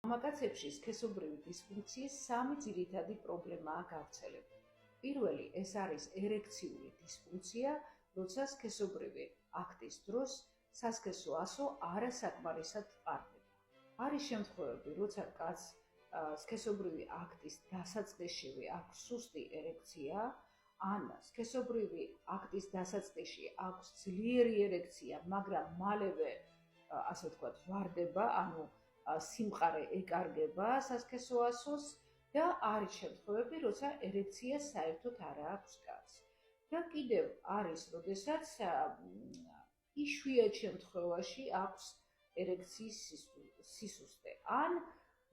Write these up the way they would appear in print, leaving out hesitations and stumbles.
მამაკაცებში სქესობრივი დისფუნქციის სამი ძირითადი პრობლემაა გავრცელებული. პირველი ეს არის ერექციული დისფუნქცია, როცა სქესობრივი აქტის დროს სასქესო ასო არასაკმარისად ტარდება. არის შემთხვევები, როცა კაცს სქესობრივი აქტის დასაწყისშივე აქვს სუსტი ერექცია, ან სქესობრივი აქტის დასაწყისში აქვს ძლიერი ერექცია, მაგრამ მალევე, ასე ვთქვათ, ვარდება, ანუ სიმყარე ეკარგება სასქესო ასოს და არის შემთხვევები, როცა ერექცია საერთოდ არ აქვს კაცს. და კიდევ არის, როდესაც იშვიათ შემთხვევაში აქვს ერექციის სისუსტე, ან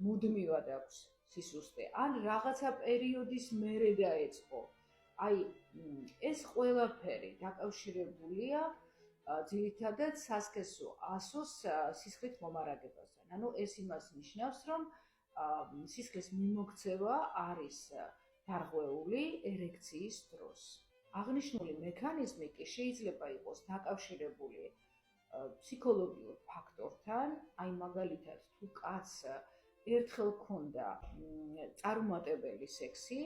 მუდმივად აქვს სისუსტე, ან რაღაცა პერიოდის მერე დაეწყო. აი, ეს ყველაფერი დაკავშირებულია ძირითადად სასქესო ასოს სისხლით მომარაგებასთან. ანუ ეს იმას ნიშნავს, რომ სისხლის მიმოქცევა არის დარღვეული ერექციის დროს. აღნიშნული მექანიზმი კი შეიძლება იყოს დაკავშირებული ფსიქოლოგიურ ფაქტორთან, აი მაგალითად, თუ კაცს ერთხელ ჰქონდა წარუმატებელი სექსი,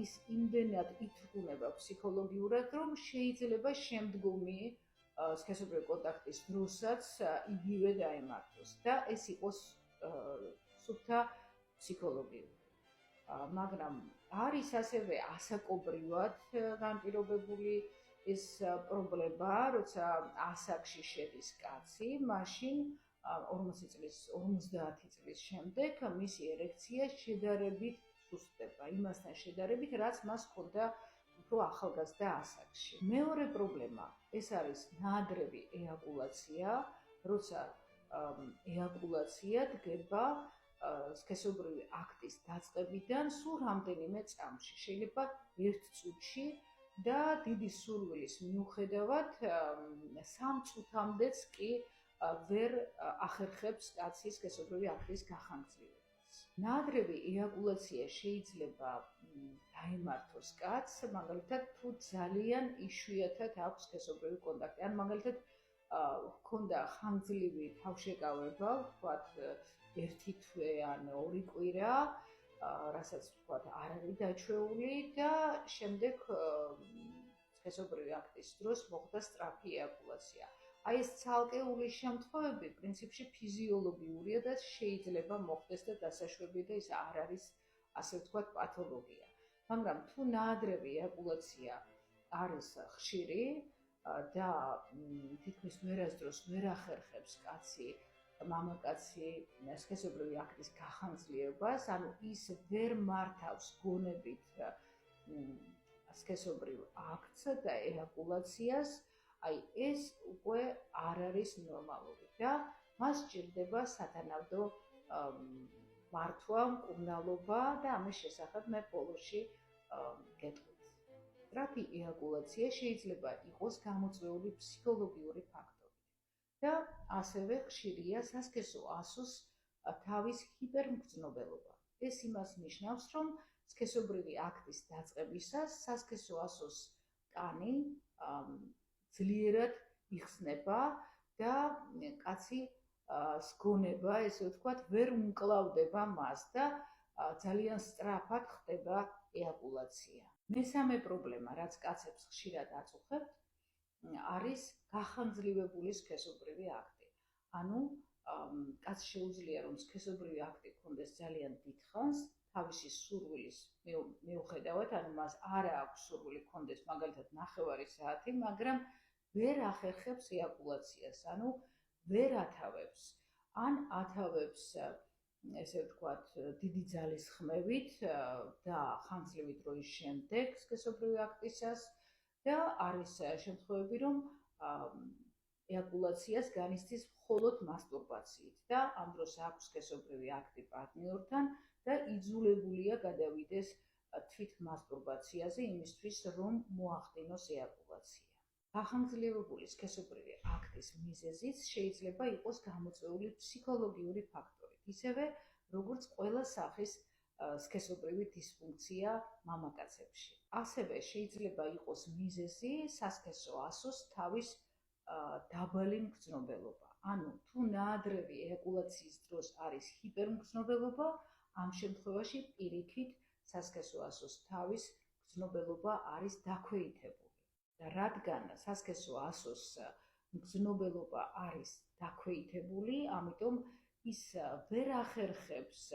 ის იმდენად ითრგუნება ფსიქოლოგიურად, რომ შეიძლება შემდგომი სქესობრივი კონტაქტის დროსაც იგივე დაემართოს და ეს იყოს სუფთა ფსიქოლოგიური. მაგრამ არის ასევე ასაკობრივად განპირობებული ეს პრობლემა, როცა ასაკში შედის კაცი, მაშინ 50 წლის შემდეგ მისი ერექცია შედარებით სუსტდება, იმასთან შედარებით, რაც მას ჰქონდა უფრო ახალგაზრდა ასაკში. მეორე პრობლემა ეს არის ნაადრევი ეაკულაცია, როცა ეაკულაცია დგება სქესობრივი აქტის დაწყებიდან სულ რამდენიმე წამში, შეიძლება 1 წუთში და დიდი სურვილის მიუხედავად 3 წუთამდეც კი ვერ ახერხებს კაცის სქესობრივი აქტის გახანგრძლივებას. ნაადრევი ეაკულაცია შეიძლება დაემართოს კაცს, მაგალითად, თუ ძალიან იშვიათად აქვს სქესობრივი კონტაქტი, ან მაგალითად ჰქონდა ხანგრძლივი თავშეკავება, ვთქვათ, 1 თვე ან 2 კვირა, რასაც ვთქვათ, არ არის დაჩვეული და შემდეგ სქესობრივი აქტის დროს მოხდა სწრაფი ეაკულაცია. აი ეს ცალკეული შემთხვევები პრინციპში ფიზიოლოგიურია და შეიძლება მოხდეს და დასაშვები და ის არ არის, ასე ვთქვათ, პათოლოგია. მაგრამ თუ ნაადრევი ეაკულაცია არის ხშირი და თითქმის ვერასდროს ვერ ახერხებს მამაკაცი სქესობრივი აქტის გახანგრძლივებას, ანუ ის ვერ მართავს გონებით სქესობრივ აქტს და ეაკულაციას, აი ეს უკვე არ არის ნორმალური და მას სჭირდება სათანადო მართვა, მკურნალობა და ამის შესახებ მე ბოლოში გეტყვით. სწრაფი ეაკულაცია შეიძლება იყოს გამოწვეული ფსიქოლოგიური ფაქტორით და ასევე ხშირია სასქესო ასოს თავის ჰიპერმგრძნობელობა. ეს იმას ნიშნავს, რომ სქესობრივი აქტის დაწყებისას სასქესო ასოს კანი ძლიერად იხსნება და კაცი სგონება, ესე ვთქვათ, ვერ უმკლავდება მას და ძალიან სწრაფად ხდება ეაკულაცია. მესამე პრობლემა, რაც კაცებს ხშირად აწუხებთ, არის გახანგრძლივებული სქესობრივი აქტი. ანუ კაცს შეუძლია, რომ სქესობრივი აქტი ჰქონდეს ძალიან დიდხანს, თავისი სურვილის მიუხედავად, ანუ მას არ აქვს სურვილი ჰქონდეს მაგალითად 9 საათი, მაგრამ ვერ ახერხებს ეაკულაციას, ანუ ვერ ათავებს, ან ათავებს, ესე ვთქვათ, დიდი ძალის ხმევით და ხანგრძლივი დროის შემდეგ სქესობრივი აქტისას და არის შემთხვევები, რომ ეაკულაციას განიცდის მხოლოდ მასტურბაციით და ამ დროს აქვს სქესობრივი აქტი პარტნიორთან და იძულებულია გადავიდეს თვით მასტურბაციაზე იმისთვის, რომ მოახდინოს ეაკულაცია. გახანგრძლივებული სქესობრივი აქტის მიზეზიც შეიძლება იყოს გამოწვეული ფსიქოლოგიური ფაქტორით, ისევე როგორც ყველა სახის სქესობრივი დისფუნქცია მამაკაცებში. ასევე შეიძლება იყოს მიზეზი სასქესო ასოს თავის დაბალი მგრძნობელობა. ანუ თუ ნაადრევი ეაკულაციის დროს არის ჰიპერმგრძნობელობა, ამ შემთხვევაში პირიქით სასქესო ასოს თავის მგრძნობელობა არის დაქვეითებული. და რადგან სასქესო ასოს მგრძნობელობა არის დაქვეითებული, ამიტომ ის ვერ ახერხებს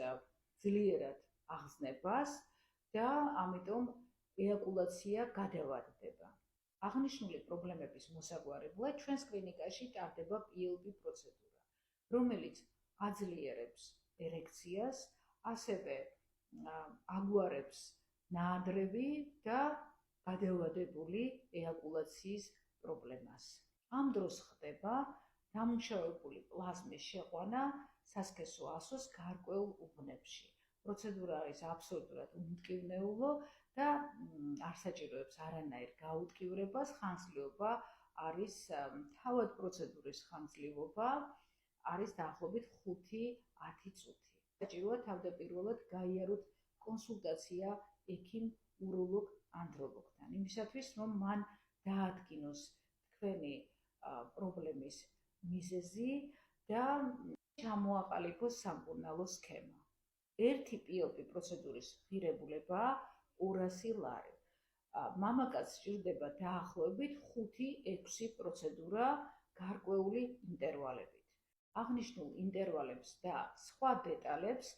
ძლიერად აღზნებას და ამიტომ ეაკულაცია გადავადდება. აღნიშნული პრობლემების მოსაგვარებლად ჩვენს კლინიკაში ტარდება PLP პროცედურა, რომელიც აძლიერებს ერექციას, ასევე აგვარებს ნაადრევი და გადავადებული ეაკულაციის პრობლემას. ამ დროს ხდება დამუშავებული პლაზმის შეყვანა სასქესო ასოს გარკვეულ უბნებში. პროცედურა არის აბსოლუტურად უმტკივნეულო და არ საჭიროებს არანაირ გაუტკივრებას, ხანგრძლივობა არის თავად პროცედურის ხანგრძლივობა არის დაახლოებით 5-10 წუთი. საჭიროა თავდაპირველად გაიაროთ კონსულტაცია ექიმ უროლოგ ანდროლოგთან, იმისათვის რომ მან დაადგინოს თქვენი პრობლემის მიზეზი და ჩამოაყალიბოს სამკურნალო სქემა. ერთი PLP პროცედურის ღირებულებაა 200 ლარი. მამაკაცს სჭირდება დაახლოებით 5-6 პროცედურა გარკვეული ინტერვალებით. აღნიშნულ ინტერვალებს და სხვა დეტალებს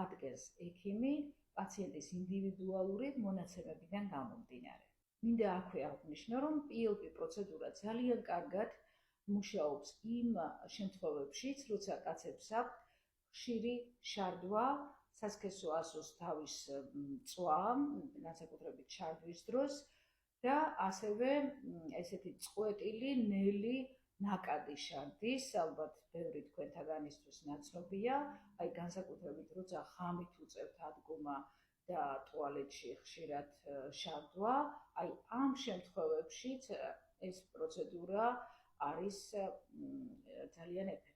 ადგენს ექიმი პაციენტის ინდივიდუალური მონაცემებიდან გამომდინარე. მინდა აქვე აღვნიშნო, რომ PLP პროცედურა ძალიან კარგად მუშაობს იმ შემთხვევებშიც, როცა კაცებს აქვთ ხშირი შარდვა სასქესო ასოს თავის წვა, განსაკუთრებით შარდვის დროს და ასევე ესეთი წყვეტილი, ნელი, ნაკადი შარდის, ალბათ ბევრი თქვენთაგანისთვის ნაცნობია, აი განსაკუთრებით როცა ღამით უწევთ ადგომა და ტუალეტში ხშირად შარდვა, აი ამ შემთხვევებშიც ეს პროცედურა არის ძალიან ეფექტური.